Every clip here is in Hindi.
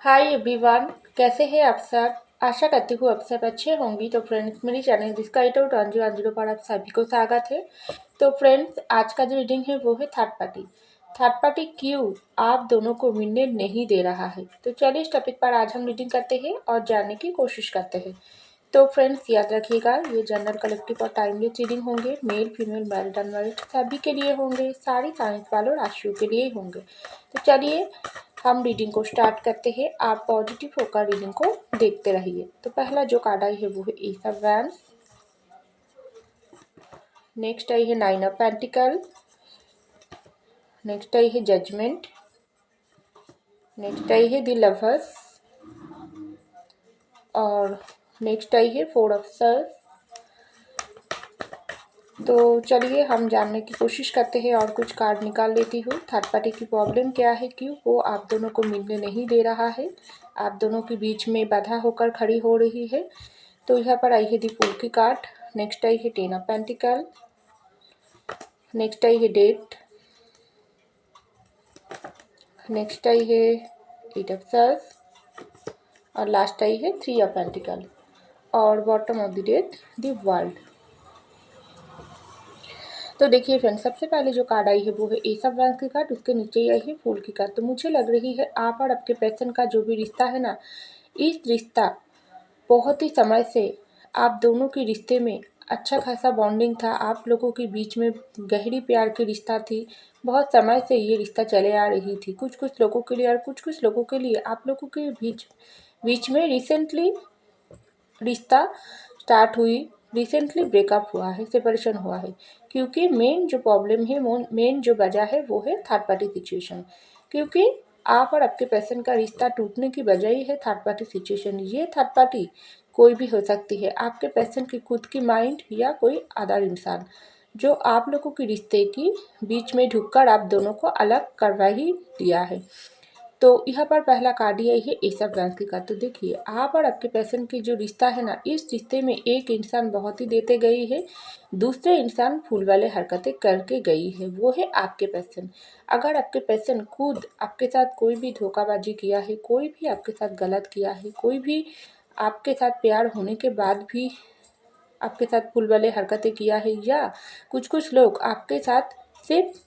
Hi everyone. कैसे हैं आप सब। आशा करती हूँ आप सब अच्छे होंगी। तो फ्रेंड्स, मेरी चैनल डिस्काइट आउट 1010 पर आप सभी को स्वागत है। तो फ्रेंड्स, आज का जो रीडिंग है वो है थर्ड पार्टी। थर्ड पार्टी क्यों आप दोनों को मिलने नहीं दे रहा है। तो चलिए इस टॉपिक पर आज हम रीडिंग करते हैं और जानने की कोशिश करते हैं। तो फ्रेंड्स, याद रखिएगा, ये जनरल कलेक्टिव और टाइमली रीडिंग होंगे। मेल फीमेल मैरिड अनमैरिड सभी के लिए होंगे। सारी साइंस वालों राशियों के लिए होंगे। तो चलिए हम रीडिंग को स्टार्ट करते हैं। आप पॉजिटिव होकर रीडिंग को देखते रहिए। तो पहला जो कार्ड आई है वो है एस ऑफ वैंड्स। नेक्स्ट आई है नाइन ऑफ पेंटिकल। नेक्स्ट आई है जजमेंट। नेक्स्ट आई है द लवर्स। और नेक्स्ट आई है फोर ऑफ सर्स। तो चलिए हम जानने की कोशिश करते हैं और कुछ कार्ड निकाल लेती हूँ। थर्ड पार्टी की प्रॉब्लम क्या है, क्यों वो आप दोनों को मिलने नहीं दे रहा है, आप दोनों के बीच में बाधा होकर खड़ी हो रही है। तो यहाँ पर आई है दी फूल की कार्ड। नेक्स्ट आई है टेन ऑफ पेंटिकल। नेक्स्ट आई है डेट। नेक्स्ट आई है एट ऑफ सर्स। और लास्ट आई है थ्री ऑफ पेंटिकल। और bottom of the deck the world. तो देखिए फ्रेंड्स, सबसे पहले जो कार्ड आई है वो है एस ऑफ वैंड्स की कार्ड। उसके नीचे ही आई है फूल की कार्ड। तो मुझे लग रही है आप और आपके पर्सन का जो भी रिश्ता है ना, इस रिश्ता बहुत ही समय से आप दोनों के रिश्ते में अच्छा खासा बॉन्डिंग था। आप लोगों के बीच में गहरी प्यार की रिश्ता थी। बहुत समय से ये रिश्ता चले आ रही थी। कुछ कुछ लोगों के लिए और कुछ कुछ लोगों के लिए आप लोगों के बीच बीच में रिसेंटली रिश्ता स्टार्ट हुई, रिसेंटली ब्रेकअप हुआ है, सेपरेशन हुआ है। क्योंकि मेन जो प्रॉब्लम है, मेन जो वजह है वो है थर्ड पार्टी सिचुएशन। क्योंकि आप और आपके पर्सन का रिश्ता टूटने की वजह ही है थर्ड पार्टी सिचुएशन। ये थर्ड पार्टी कोई भी हो सकती है, आपके पर्सन की खुद की माइंड या कोई अदर इंसान, जो आप लोगों के रिश्ते की बीच में ढुककर आप दोनों को अलग करवा ही दिया है। तो यहाँ पर पहला कार्ड ये है एस ऑफ वैंड्स की कार्ड। तो देखिए, आप और आपके पर्सन की जो रिश्ता है ना, इस रिश्ते में एक इंसान बहुत ही देते गई है, दूसरे इंसान फूल वाले हरकतें करके गई है, वो है आपके पर्सन। अगर आपके पर्सन खुद आपके साथ कोई भी धोखाबाजी किया है, कोई भी आपके साथ गलत किया है, कोई भी आपके साथ प्यार होने के बाद भी आपके साथ फूल वाले हरकतें किया है, या कुछ कुछ लोग आपके साथ सिर्फ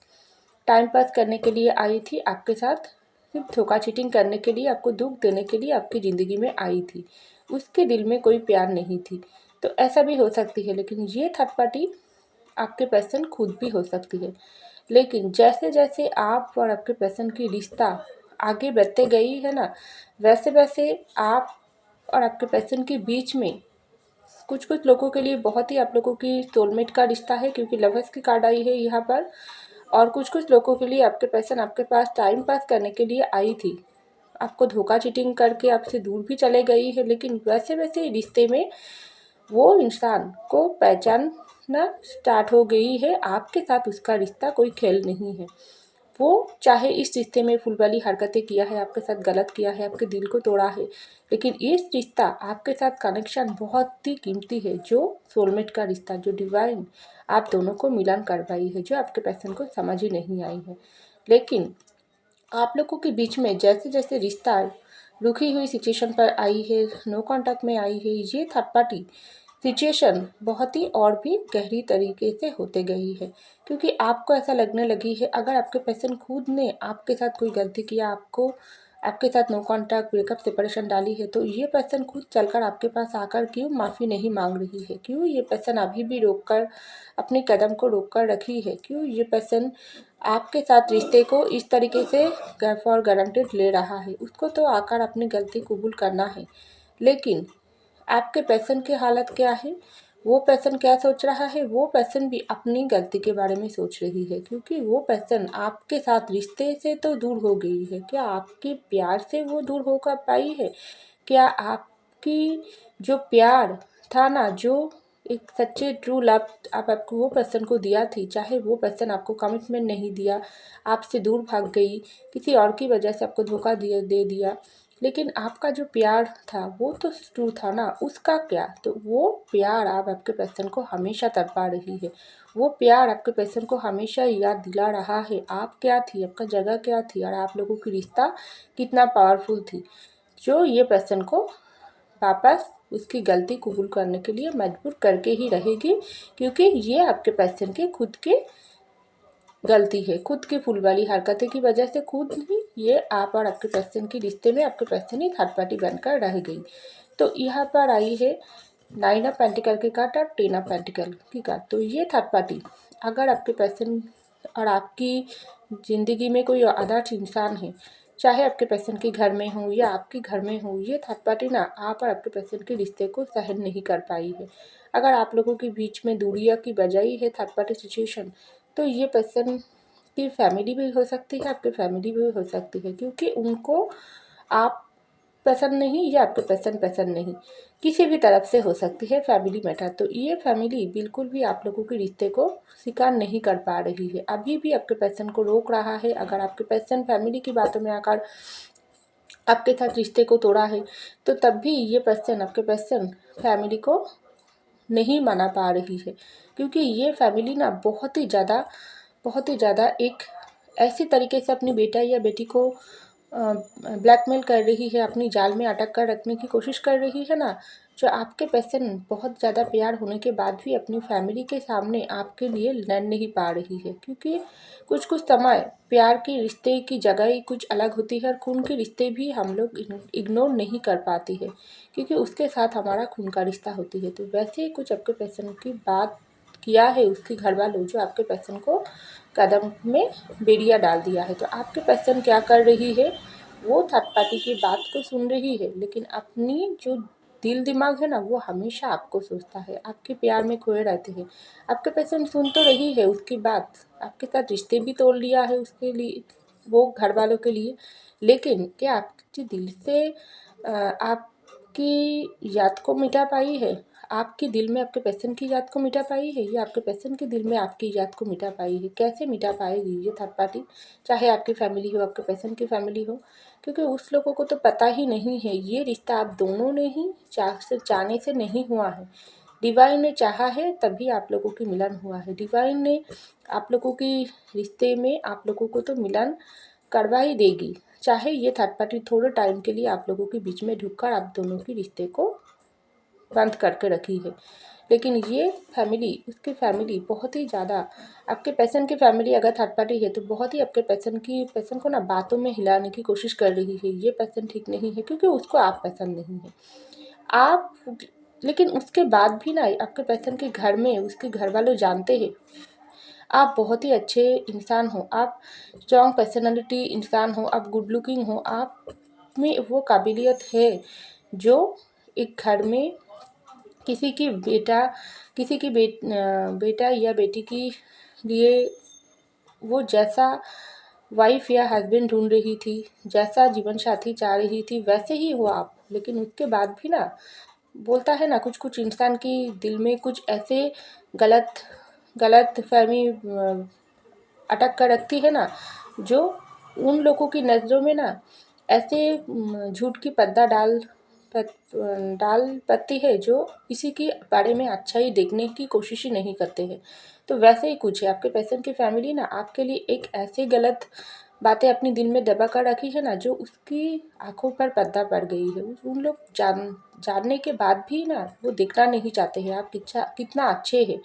टाइम पास करने के लिए आई थी, आपके साथ सिर्फ धोखा चीटिंग करने के लिए, आपको दुख देने के लिए आपकी ज़िंदगी में आई थी, उसके दिल में कोई प्यार नहीं थी। तो ऐसा भी हो सकती है। लेकिन ये थर्ड पार्टी आपके पर्सन खुद भी हो सकती है। लेकिन जैसे जैसे आप और आपके पर्सन की रिश्ता आगे बढ़ते गई है ना, वैसे वैसे आप और आपके पर्सन के बीच में कुछ कुछ लोगों के लिए बहुत ही आप लोगों की सोलमेट का रिश्ता है, क्योंकि लवर्स की कार्ड आई है यहाँ पर। और कुछ कुछ लोगों के लिए आपके पर्सन आपके पास टाइम पास करने के लिए आई थी, आपको धोखा चीटिंग करके आपसे दूर भी चले गई है। लेकिन वैसे वैसे रिश्ते में वो इंसान को पहचानना स्टार्ट हो गई है, आपके साथ उसका रिश्ता कोई खेल नहीं है। वो चाहे इस रिश्ते में फुलवाली हरकतें किया है, आपके साथ गलत किया है, आपके दिल को तोड़ा है, लेकिन ये रिश्ता आपके साथ कनेक्शन बहुत ही कीमती है, जो सोलमेट का रिश्ता, जो डिवाइन आप दोनों को मिलन करवाई है, जो आपके पर्सन को समझ ही नहीं आई है। लेकिन आप लोगों के बीच में जैसे जैसे रिश्ता रुकी हुई सिचुएशन पर आई है, नो कांटेक्ट में आई है, ये थर्ड पार्टी सिचुएशन बहुत ही और भी गहरी तरीके से होते गई है। क्योंकि आपको ऐसा लगने लगी है, अगर आपके पर्सन खुद ने आपके साथ कोई गलती किया, आपके साथ नो कांटेक्ट ब्रेकअप सेपरेशन डाली है, तो ये पर्सन खुद चलकर आपके पास आकर क्यों माफ़ी नहीं मांग रही है, क्यों ये पर्सन अभी भी रोककर अपने कदम को रोक कर रखी है, क्यों ये पर्सन आपके साथ रिश्ते को इस तरीके से फॉर गारंटेड ले रहा है। उसको तो आकर अपनी गलती कबूल करना है। लेकिन आपके पर्सन की हालत क्या है, वो पर्सन क्या सोच रहा है, वो पर्सन भी अपनी गलती के बारे में सोच रही है। क्योंकि वो पर्सन आपके साथ रिश्ते से तो दूर हो गई है, क्या आपके प्यार से वो दूर होकर पाई है? क्या आपकी जो प्यार था ना, जो एक सच्चे ट्रू लव आप आपको वो पर्सन को दिया थी, चाहे वो पर्सन आपको कमिटमेंट नहीं दिया, आपसे दूर भाग गई, किसी और की वजह से आपको धोखा दे दिया, लेकिन आपका जो प्यार था वो तो ट्रू था ना, उसका क्या? तो वो प्यार आप आपके पर्सन को हमेशा तड़पा रही है। वो प्यार आपके पर्सन को हमेशा याद दिला रहा है आप क्या थी, आपका जगह क्या थी, और आप लोगों की रिश्ता कितना पावरफुल थी। जो ये पर्सन को वापस उसकी गलती कबूल करने के लिए मजबूर करके ही रहेगी, क्योंकि ये आपके पर्सन के खुद के गलती है, खुद की फूल वाली हरकतें की वजह से खुद ही ये आप और आपके पर्सन के रिश्ते में आपके पर्सन ही थर्ड पार्टी बनकर रह गई। तो यहाँ पर आई है 9 ऑफ पेंटिकल की कार्ड और 10 ऑफ पेंटिकल की कार्ड। तो ये थर्ड पार्टी अगर आपके पर्सन और आपकी ज़िंदगी में कोई अदर इंसान है, चाहे आपके पर्सन के घर में हो या आपके घर में हो, ये थर्ड पार्टी ना आप और आपके पर्सन के रिश्ते को सहन नहीं कर पाई है। अगर आप लोगों के बीच में दूरियां की बजाई है थर्ड पार्टी सिचुएशन, तो ये पर्सन की फैमिली भी हो सकती है, आपकी फैमिली भी हो सकती है, क्योंकि उनको आप पसंद नहीं या आपके पसंद नहीं, किसी भी तरफ से हो सकती है फैमिली मैटर। तो ये फैमिली बिल्कुल भी आप लोगों के रिश्ते को स्वीकार नहीं कर पा रही है, अभी भी आपके पर्सन को रोक रहा है। अगर आपके पर्सन फैमिली की बातों में आकर आपके साथ रिश्ते को तोड़ा है, तो तब भी ये पर्सन आपके पर्सन फैमिली को नहीं मना पा रही है, क्योंकि ये फैमिली ना बहुत ही ज़्यादा एक ऐसी तरीके से अपनी बेटा या बेटी को ब्लैकमेल कर रही है, अपनी जाल में अटक कर रखने की कोशिश कर रही है ना, जो आपके पर्सन बहुत ज़्यादा प्यार होने के बाद भी अपनी फैमिली के सामने आपके लिए लड़ नहीं पा रही है। क्योंकि कुछ कुछ समय प्यार के रिश्ते की जगह ही कुछ अलग होती है, और खून के रिश्ते भी हम लोग इग्नोर नहीं कर पाती है, क्योंकि उसके साथ हमारा खून का रिश्ता होती है। तो वैसे ही कुछ आपके पर्सन की बात किया है उसके घर वालों, जो आपके पर्सन को कदम में बेड़िया डाल दिया है। तो आपके पर्सन क्या कर रही है, वो थर्ड पार्टी की बात को सुन रही है, लेकिन अपनी जो दिल दिमाग है ना, वो हमेशा आपको सोचता है, आपके प्यार में खोए रहते हैं। आपके पर्सन सुन तो रही है उसकी बात, आपके साथ रिश्ते भी तोड़ लिया है उसके लिए, वो घर वालों के लिए, लेकिन क्या आपके दिल से आपकी याद को मिटा पाई है? आपके दिल में आपके पर्सन की याद को मिटा पाई है, या आपके पर्सन के दिल में आपकी याद को मिटा पाई है? कैसे मिटा पाएगी ये थर्ड पार्टी, चाहे आपकी फैमिली हो, आपके पर्सन की फैमिली हो? क्योंकि उस लोगों को तो पता ही नहीं है, ये रिश्ता आप दोनों ने ही चाहने से नहीं हुआ है। डिवाइन ने चाहा है तभी आप लोगों की मिलन हुआ है। डिवाइन ने आप लोगों की रिश्ते में आप लोगों को तो मिलन करवा ही देगी, चाहे ये थर्ड पार्टी थोड़े टाइम के लिए आप लोगों के बीच में ढुककर आप दोनों के रिश्ते को बंद करके रखी है। लेकिन ये फैमिली, उसकी फैमिली बहुत ही ज़्यादा, आपके पर्सन की फैमिली अगर थर्ड पार्टी है तो बहुत ही आपके पर्सन को ना बातों में हिलाने की कोशिश कर रही है। ये पर्सन ठीक नहीं है, क्योंकि उसको आप पसंद नहीं है। आप लेकिन उसके बाद भी ना आपके पर्सन के घर में उसके घर वालों जानते हैं आप बहुत ही अच्छे इंसान हो, आप स्ट्रॉन्ग पर्सनालिटी इंसान हो, आप गुड लुकिंग हो, आप में वो काबिलियत है जो एक घर में किसी की बेटा किसी की बेटा या बेटी की लिए वो जैसा वाइफ या हस्बैंड ढूंढ रही थी, जैसा जीवन साथी चाह रही थी, वैसे ही हो आप। लेकिन उसके बाद भी ना बोलता है ना, कुछ कुछ इंसान की दिल में कुछ ऐसे गलत गलत फहमी अटक कर रखती है ना, जो उन लोगों की नज़रों में ना ऐसे झूठ की पर्दा डाल पड़ती है, जो किसी के बारे में अच्छा ही देखने की कोशिश ही नहीं करते हैं। तो वैसे ही कुछ है, आपके पर्सन की फैमिली ना आपके लिए एक ऐसे गलत बातें अपनी दिल में दबा कर रखी है ना, जो उसकी आंखों पर पर्दा पड़ गई है। उन लोग जानने के बाद भी ना वो देखना नहीं चाहते हैं आप कितना अच्छे हैं,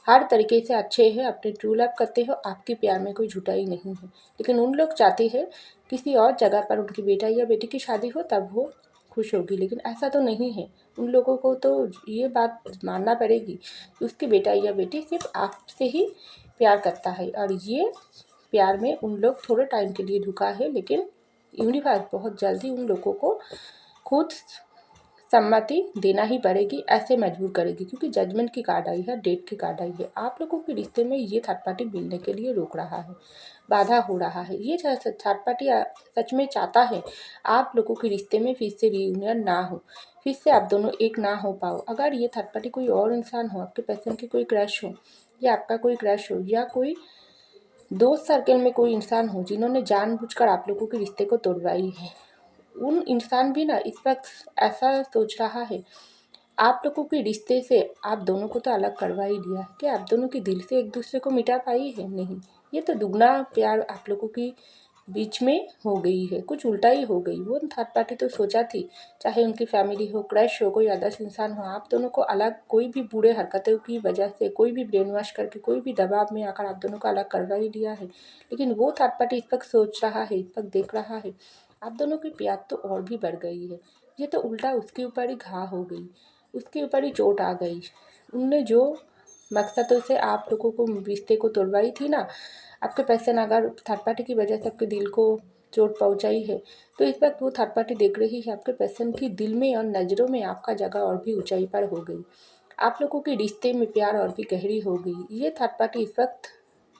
हर तरीके से अच्छे हैं, अपने ट्रू लव करते हो, आपके प्यार में कोई झुटाई नहीं है। लेकिन उन लोग चाहते हैं किसी और जगह पर उनकी बेटा या बेटी की शादी हो, तब वो खुश होगी, लेकिन ऐसा तो नहीं है। उन लोगों को तो ये बात मानना पड़ेगी कि उसकी बेटा या बेटी सिर्फ आपसे ही प्यार करता है, और ये प्यार में उन लोग थोड़े टाइम के लिए ढुका है, लेकिन यूनिवर्स बहुत जल्दी उन लोगों को खुद सम्मति देना ही पड़ेगी, ऐसे मजबूर करेगी, क्योंकि जजमेंट की कार्ड आई है, डेट की कार्ड आई है। आप लोगों के रिश्ते में ये थर्ड पार्टी मिलने के लिए रोक रहा है, बाधा हो रहा है। ये थर्ड पार्टी सच में चाहता है आप लोगों के रिश्ते में फिर से रियूनियन ना हो, फिर से आप दोनों एक ना हो पाओ। अगर ये थर्ड पार्टी कोई और इंसान हो, आपके पर्सन की कोई क्रश हो, या आपका कोई क्रश हो, या कोई दोस्त सर्कल में कोई इंसान हो जिन्होंने जानबूझकर आप लोगों के रिश्ते को तोड़वाई है, उन इंसान भी ना इस वक्त ऐसा सोच रहा है, आप लोगों के रिश्ते से आप दोनों को तो अलग करवा ही दिया है, कि आप दोनों के दिल से एक दूसरे को मिटा पाई है? नहीं, ये तो दुगना प्यार आप लोगों की बीच में हो गई है, कुछ उल्टा ही हो गई। वो थर्ड पार्टी तो सोचा थी, चाहे उनकी फैमिली हो, क्रश हो, कोई अदर्स इंसान हो, आप दोनों को अलग कोई भी बुरे हरकतों की वजह से, कोई भी ब्रेन वॉश करके, कोई भी दबाव में आकर आप दोनों को अलग करवा ही दिया है। लेकिन वो थर्ड पार्टी इस वक्त सोच रहा है, इस वक्त देख रहा है, आप दोनों की प्यार तो और भी बढ़ गई है। ये तो उल्टा उसके ऊपर ही घाव हो गई, उसके ऊपर ही चोट आ गई। उनने जो मकसदों से आप लोगों को रिश्ते को तोड़वाई थी ना, आपके पैसे ना, अगर थर्ड पार्टी की वजह से आपके दिल को चोट पहुंचाई है, तो इस वक्त वो थर्ड पार्टी देख रही है आपके पैसन की दिल में और नज़रों में आपका जगह और भी ऊंचाई पर हो गई। आप लोगों के रिश्ते में प्यार और भी गहरी हो गई। ये थर्ड पार्टी इस वक्त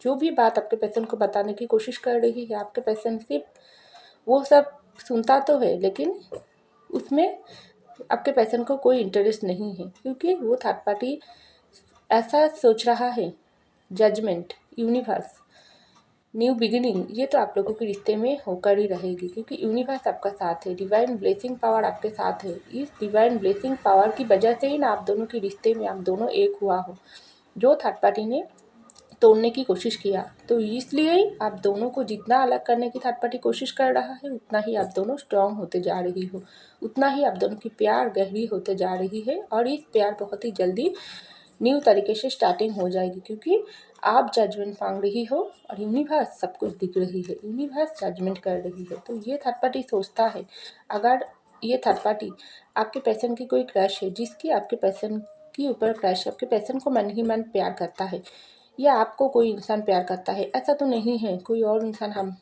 जो भी बात आपके पैसन को बताने की कोशिश कर रही है, आपके पैसन सिर्फ वो सब सुनता तो है, लेकिन उसमें आपके पैसन को कोई इंटरेस्ट नहीं है, क्योंकि वो थर्ड पार्टी ऐसा सोच रहा है, जजमेंट, यूनिवर्स, न्यू बिगिनिंग, ये तो आप लोगों के रिश्ते में होकर ही रहेगी, क्योंकि यूनिवर्स आपका साथ है, डिवाइन ब्लेसिंग पावर आपके साथ है। इस डिवाइन ब्लेसिंग पावर की वजह से ही ना आप दोनों के रिश्ते में आप दोनों एक हुआ हो, जो थर्ड पार्टी ने तोड़ने की कोशिश किया। तो इसलिए ही आप दोनों को जितना अलग करने की थर्ड पार्टी कोशिश कर रहा है, उतना ही आप दोनों स्ट्रांग होते जा रही हो, उतना ही आप दोनों की प्यार गहरी होते जा रही है। और इस प्यार बहुत ही जल्दी न्यू तरीके से स्टार्टिंग हो जाएगी, क्योंकि आप जजमेंट मांग रही हो और यूनिवर्स सब कुछ दिख रही है, यूनिवर्स जजमेंट कर रही है। तो ये थर्ड पार्टी सोचता है, अगर ये थर्ड पार्टी आपके पैसन की कोई क्रश है, जिसकी आपके पैसन के ऊपर क्रश है, आपके पैसन को मन ही मन प्यार करता है, या आपको कोई इंसान प्यार करता है, ऐसा तो नहीं है कोई और इंसान हम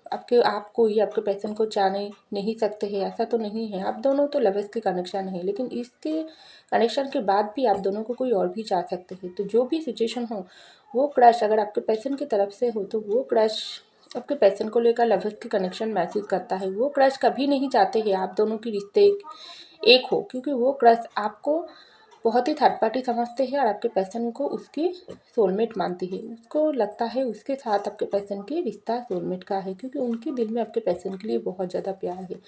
आपको ही आपके पैसन को जाने नहीं सकते हैं, ऐसा तो नहीं है। आप दोनों तो लवर्स के कनेक्शन है, लेकिन इसके कनेक्शन के बाद भी आप दोनों को कोई और भी चाह सकते हैं। तो जो भी सिचुएशन हो, वो क्रश अगर आपके पैसन की तरफ से हो, तो वो क्रश आपके पैसन को लेकर लवर्स के कनेक्शन महसूस करता है। वो क्रश कभी नहीं चाहते हैं आप दोनों की रिश्ते एक हो, क्योंकि वो क्रश आपको बहुत ही थर्ड पार्टी समझते हैं और आपके पैसन को उसकी सोलमेट मानती है। उसको लगता है उसके साथ आपके पैसन की रिश्ता सोलमेट का है, क्योंकि उनके दिल में आपके पैसन के लिए बहुत ज़्यादा प्यार है।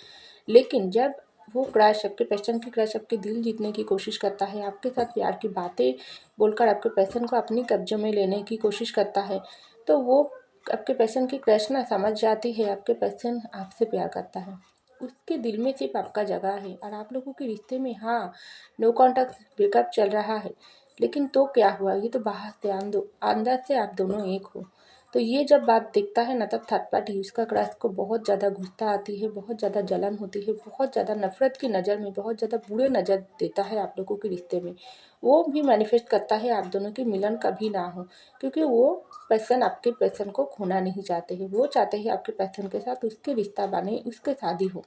लेकिन जब वो क्रश, आपके पैसन की क्रश आपके दिल जीतने की कोशिश करता है, आपके साथ प्यार की बातें बोलकर आपके पैसन को अपनी कब्जे में लेने की कोशिश करता है, तो वो आपके पैसन की क्रश ना समझ जाती है आपके पैसन आपसे प्यार करता है, उसके दिल में सिर्फ आपका जगह है। और आप लोगों के रिश्ते में हाँ, नो कॉन्टैक्ट ब्रेकअप चल रहा है, लेकिन तो क्या हुआ, ये तो बाहर से अंदर से आप दोनों एक हो। तो ये जब बात देखता है ना, तब थर्ड पार्टी उसका क्रश को बहुत ज़्यादा गुस्सा आती है, बहुत ज़्यादा जलन होती है, बहुत ज़्यादा नफरत की नज़र में, बहुत ज़्यादा बुरे नज़र देता है आप लोगों के रिश्ते में। वो भी मैनिफेस्ट करता है आप दोनों के मिलन कभी ना हो, क्योंकि वो पर्सन आपके पर्सन को खोना नहीं चाहते हैं। वो चाहते हैं आपके पर्सन के साथ उसके रिश्ता बने, उसके शादी हो।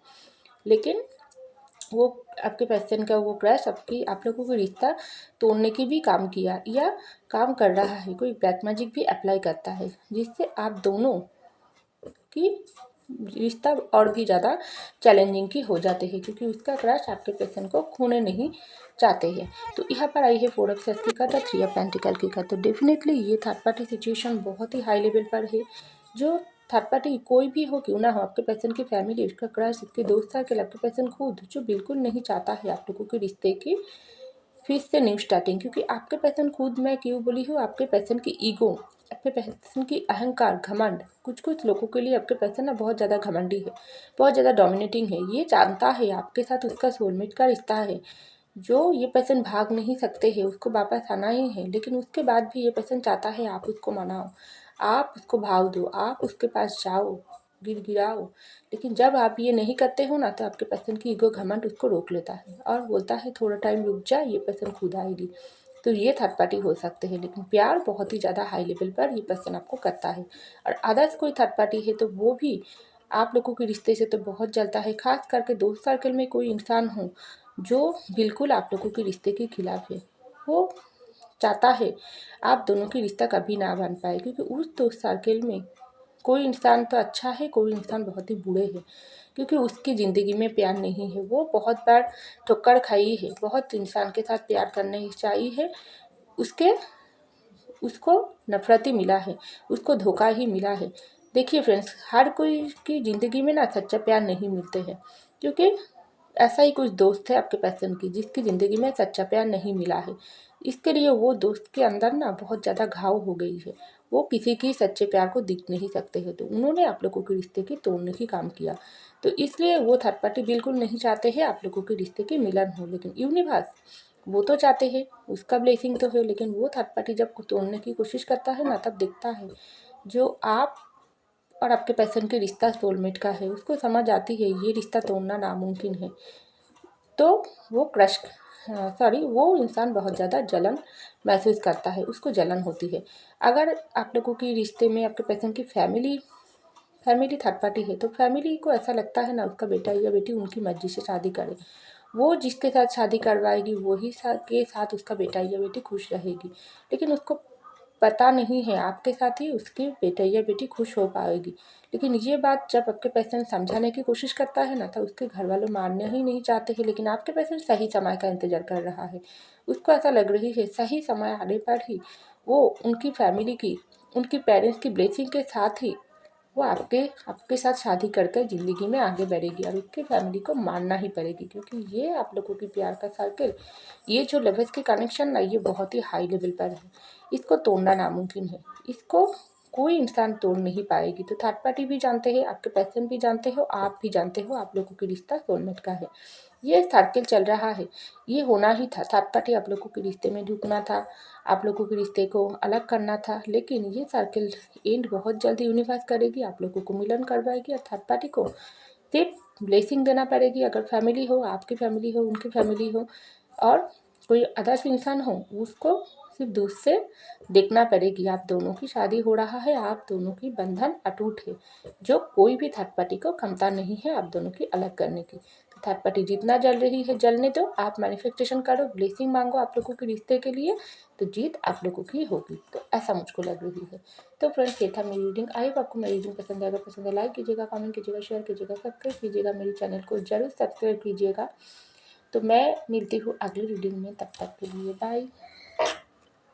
लेकिन वो आपके पर्सन का वो क्रश आपकी आप लोगों को रिश्ता तोड़ने की भी काम किया या काम कर रहा है, कोई ब्लैक मैजिक भी अप्लाई करता है, जिससे आप दोनों की रिश्ता और भी ज़्यादा चैलेंजिंग की हो जाते हैं, क्योंकि उसका क्रश आपके पर्सन को खोने नहीं चाहते हैं। तो यहाँ पर आई है 4 ऑफ सॉर्ड्स की कार्ड और 3 ऑफ पेंटिकल की कार्ड। तो डेफिनेटली ये थर्ड पार्टी सिचुएशन बहुत ही हाई लेवल पर है। जो थर्ड पार्टी कोई भी हो क्यों ना हो, आपके पर्सन की फैमिली, उसका क्रश, उसके दोस्त सर्कल, आपके पर्सन खुद, जो बिल्कुल नहीं चाहता है आप लोगों के रिश्ते की फिर से न्यू स्टार्टिंग, क्योंकि आपके पर्सन खुद, मैं क्यों बोली हूँ, आपके पर्सन की ईगो, आपके पर्सन की अहंकार, घमंड, कुछ कुछ लोगों के लिए आपके पर्सन ना बहुत ज़्यादा घमंडी है, बहुत ज़्यादा डोमिनेटिंग है। ये जानता है आपके साथ उसका सोलमेट का रिश्ता है, जो ये पर्सन भाग नहीं सकते हैं, उसको वापस आना ही है। लेकिन उसके बाद भी ये पर्सन चाहता है आप उसको मनाओ, आप उसको भाव दो, आप उसके पास जाओ, गिड़गिड़ाओ। लेकिन जब आप ये नहीं करते हो ना, तो आपके पर्सन की ईगो, घमंड उसको रोक लेता है और बोलता है थोड़ा टाइम रुक जा, ये पर्सन खुद आएगी। तो ये थर्ड पार्टी हो सकते हैं, लेकिन प्यार बहुत ही ज़्यादा हाई लेवल पर ये पर्सन आपको करता है। और अदर्स कोई थर्ड पार्टी है तो वो भी आप लोगों के रिश्ते से तो बहुत जलता है। खास करके दोस्त सर्कल में कोई इंसान हो जो बिल्कुल आप लोगों के रिश्ते के खिलाफ है, वो चाहता है आप दोनों की रिश्ता कभी ना बन पाए, क्योंकि उस दोस्त सर्कल में कोई इंसान तो अच्छा है, कोई इंसान बहुत ही बुरे है, क्योंकि उसकी ज़िंदगी में प्यार नहीं है। वो बहुत बार ठोकर खाई है, बहुत इंसान के साथ प्यार करने की चाहिए है, उसके उसको नफरत ही मिला है, उसको धोखा ही मिला है। देखिए फ्रेंड्स, हर कोई की ज़िंदगी में ना सच्चा प्यार नहीं मिलते हैं, क्योंकि ऐसा ही कुछ दोस्त है आपके पर्सन की जिसकी ज़िंदगी में सच्चा प्यार नहीं मिला है। इसके लिए वो दोस्त के अंदर ना बहुत ज़्यादा घाव हो गई है, वो किसी की सच्चे प्यार को दिख नहीं सकते हैं, तो उन्होंने आप लोगों के रिश्ते की तोड़ने की काम किया। तो इसलिए वो थर्ड पार्टी बिल्कुल नहीं चाहते हैं आप लोगों के रिश्ते की मिलन हो, लेकिन यूनिवर्स वो तो चाहते हैं, उसका ब्लेसिंग तो है, लेकिन वो थर्ड पार्टी जब तोड़ने की कोशिश करता है ना, तब दिखता है जो आप और आपके पर्सन के रिश्ता सोलमेट का है, उसको समझ आती है ये रिश्ता तोड़ना नामुमकिन है। तो वो वो इंसान बहुत ज़्यादा जलन महसूस करता है, उसको जलन होती है। अगर आप लोगों की रिश्ते में आपके पर्सन की फैमिली थर्ड पार्टी है, तो फैमिली को ऐसा लगता है ना उसका बेटा या बेटी उनकी मर्जी से शादी करे, वो जिसके साथ शादी करवाएगी वही के साथ उसका बेटा या बेटी खुश रहेगी। लेकिन उसको पता नहीं है आपके साथ ही उसकी बेटा या बेटी खुश हो पाएगी। लेकिन ये बात जब आपके पेशेंट समझाने की कोशिश करता है ना, तो उसके घर वाले मानने ही नहीं चाहते हैं। लेकिन आपके पेशेंट सही समय का इंतजार कर रहा है, उसको ऐसा लग रही है सही समय आने पर ही वो उनकी पेरेंट्स की ब्लेसिंग के साथ ही वो आपके आपके साथ शादी करके ज़िंदगी में आगे बढ़ेगी, और उसकी फैमिली को मानना ही पड़ेगी, क्योंकि ये आप लोगों की प्यार का सर्कल, ये जो लेवल्स की कनेक्शन ना, ये बहुत ही हाई लेवल पर है। इसको तोड़ना नामुमकिन है, इसको कोई इंसान तोड़ नहीं पाएगी। तो थर्ड पार्टी भी जानते हैं, आपके पर्सन भी जानते हो, आप भी जानते हो आप लोगों के रिश्ता सोलमेट का है। ये सर्किल चल रहा है, ये होना ही था। थर्ड पार्टी आप लोगों के रिश्ते में ढुकना था, आप लोगों के रिश्ते को अलग करना था, लेकिन ये सर्किल एंड बहुत जल्दी यूनिवर्स करेगी, आप लोगों को मिलन करवाएगी। और थर्ड पार्टी को सिर्फ ब्लेसिंग देना पड़ेगी। अगर फैमिली हो, आपकी फैमिली हो, उनकी फैमिली हो, और कोई अदर्स इंसान हो, उसको सिर्फ दूर से देखना पड़ेगी। आप दोनों की शादी हो रहा है, आप दोनों की बंधन अटूट है, जो कोई भी थर्ड पार्टी को क्षमता नहीं है आप दोनों की अलग करने की। तो थर्ड पार्टी जितना जल रही है जलने दो, आप मैनिफेस्टेशन करो, ब्लेसिंग मांगो आप लोगों के रिश्ते के लिए, तो जीत आप लोगों की होगी। तो ऐसा मुझको लग रही है। तो फ्रेंड्स, ये था मेरी रीडिंग। आई होप आपको मेरी रीडिंग पसंद आएगा। पसंद है लाइक कीजिएगा, कमेंट कीजिएगा, शेयर कीजिएगा, सब्सक्राइब कीजिएगा, मेरे चैनल को जरूर सब्सक्राइब कीजिएगा। तो मैं मिलती हूँ अगली रीडिंग में, तब तक के लिए बाय।